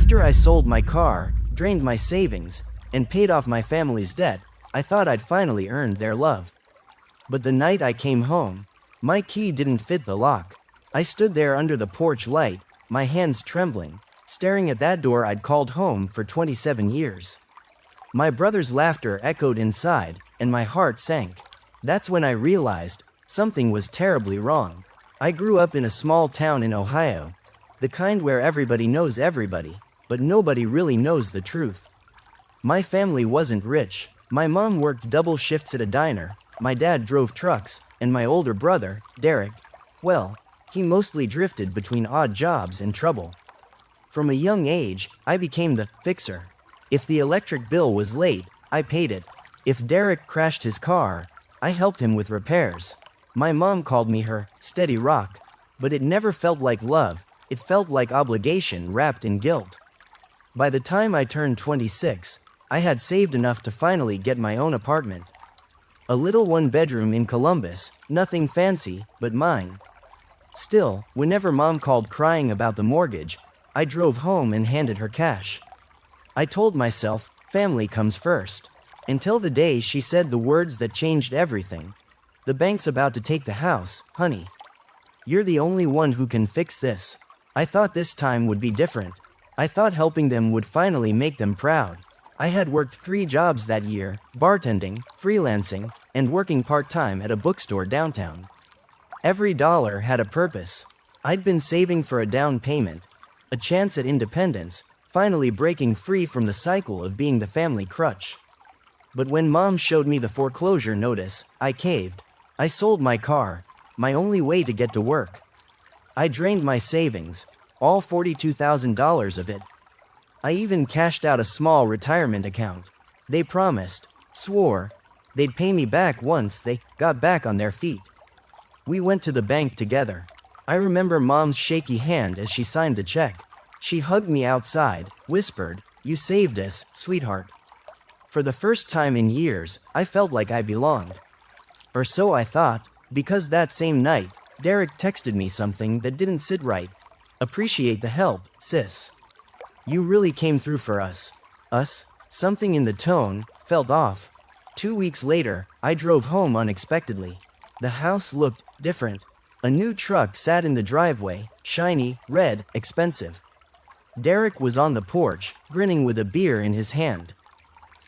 After I sold my car, drained my savings, and paid off my family's debt, I thought I'd finally earned their love. But the night I came home, my key didn't fit the lock. I stood there under the porch light, my hands trembling, staring at that door I'd called home for 27 years. My brother's laughter echoed inside, and my heart sank. That's when I realized something was terribly wrong. I grew up in a small town in Ohio, the kind where everybody knows everybody, but nobody really knows the truth. My family wasn't rich. My mom worked double shifts at a diner, my dad drove trucks, and my older brother, Derek, well, he mostly drifted between odd jobs and trouble. From a young age, I became the fixer. If the electric bill was late, I paid it. If Derek crashed his car, I helped him with repairs. My mom called me her steady rock, but it never felt like love, it felt like obligation wrapped in guilt. By the time I turned 26, I had saved enough to finally get my own apartment. A little one-bedroom in Columbus, nothing fancy, but mine. Still, whenever Mom called crying about the mortgage, I drove home and handed her cash. I told myself, family comes first. Until the day she said the words that changed everything. The bank's about to take the house, honey. You're the only one who can fix this. I thought this time would be different. I thought helping them would finally make them proud. I had worked 3 jobs that year, bartending, freelancing, and working part-time at a bookstore downtown. Every dollar had a purpose. I'd been saving for a down payment, a chance at independence, finally breaking free from the cycle of being the family crutch. But when Mom showed me the foreclosure notice, I caved. I sold my car, my only way to get to work. I drained my savings, all $42,000 of it. I even cashed out a small retirement account. They promised, swore, they'd pay me back once they got back on their feet. We went to the bank together. I remember Mom's shaky hand as she signed the check. She hugged me outside, whispered, "You saved us, sweetheart." For the first time in years, I felt like I belonged. Or so I thought, because that same night, Derek texted me something that didn't sit right. "Appreciate the help, sis. You really came through for us." Us? Something in the tone felt off. 2 weeks later, I drove home unexpectedly. The house looked different. A new truck sat in the driveway, shiny, red, expensive. Derek was on the porch, grinning with a beer in his hand.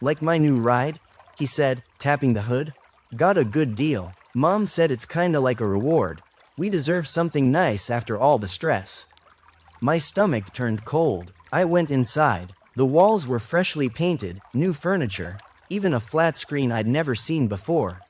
"Like my new ride?" he said, tapping the hood. "Got a good deal. Mom said it's kinda like a reward. We deserve something nice after all the stress." My stomach turned cold. I went inside. The walls were freshly painted, new furniture, even a flat screen I'd never seen before.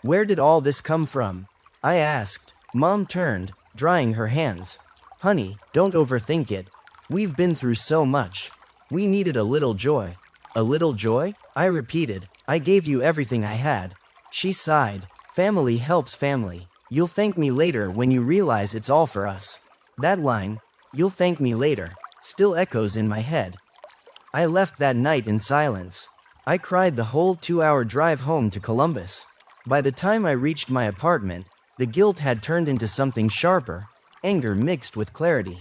"Where did all this come from?" I asked. Mom turned, drying her hands. "Honey, don't overthink it. We've been through so much. We needed a little joy." "A little joy?" I repeated. "I gave you everything I had." She sighed. "Family helps family. You'll thank me later when you realize it's all for us." That line, "You'll thank me later," still echoes in my head. I left that night in silence. I cried the whole 2-hour drive home to Columbus. By the time I reached my apartment, the guilt had turned into something sharper, anger mixed with clarity.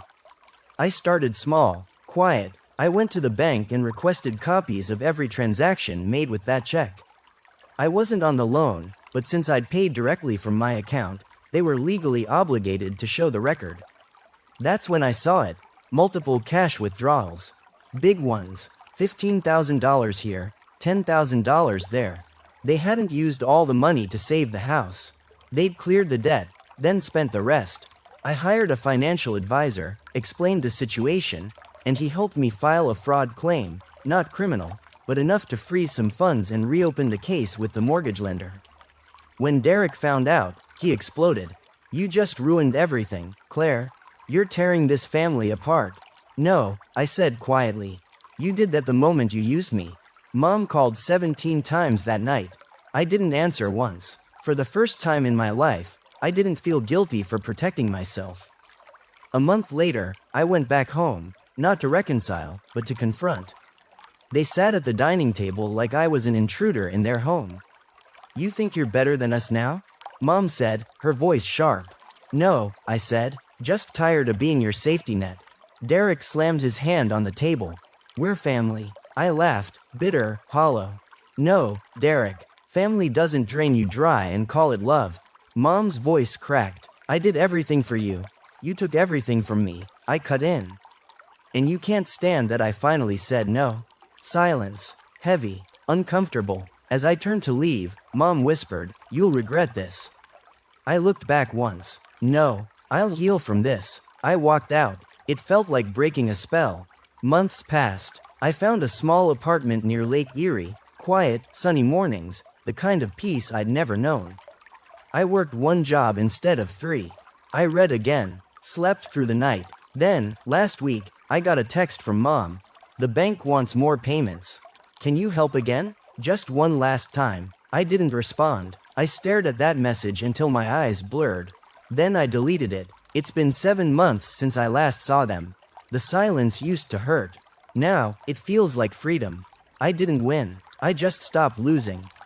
I started small, quiet. I went to the bank and requested copies of every transaction made with that check. I wasn't on the loan, but since I'd paid directly from my account, they were legally obligated to show the record. That's when I saw it. Multiple cash withdrawals. Big ones. $15,000 here, $10,000 there. They hadn't used all the money to save the house. They'd cleared the debt, then spent the rest. I hired a financial advisor, explained the situation, and he helped me file a fraud claim, not criminal, but enough to freeze some funds and reopen the case with the mortgage lender. When Derek found out, he exploded. "You just ruined everything, Claire. You're tearing this family apart." "No," I said quietly. "You did that the moment you used me." Mom called 17 times that night. I didn't answer once. For the first time in my life, I didn't feel guilty for protecting myself. A month later, I went back home, not to reconcile, but to confront. They sat at the dining table like I was an intruder in their home. "You think you're better than us now?" Mom said, her voice sharp. "No," I said, "just tired of being your safety net." Derek slammed his hand on the table. We're family. I laughed, bitter, hollow. No, Derek. Family doesn't drain you dry and call it love. Mom's voice cracked. I did everything for you. You took everything from me. I cut in. And you can't stand that I finally said no. Silence. Heavy. Uncomfortable. As I turned to leave, Mom whispered, "You'll regret this." I looked back once. No, I'll heal from this. I walked out. It felt like breaking a spell. Months passed. I found a small apartment near Lake Erie, quiet, sunny mornings, the kind of peace I'd never known. I worked one job instead of three. I read again, slept through the night. Then, last week, I got a text from Mom. The bank wants more payments. Can you help again? Just one last time. I didn't respond. I stared at that message until my eyes blurred. Then I deleted it. It's been 7 months since I last saw them. The silence used to hurt. Now, it feels like freedom. I didn't win. I just stopped losing.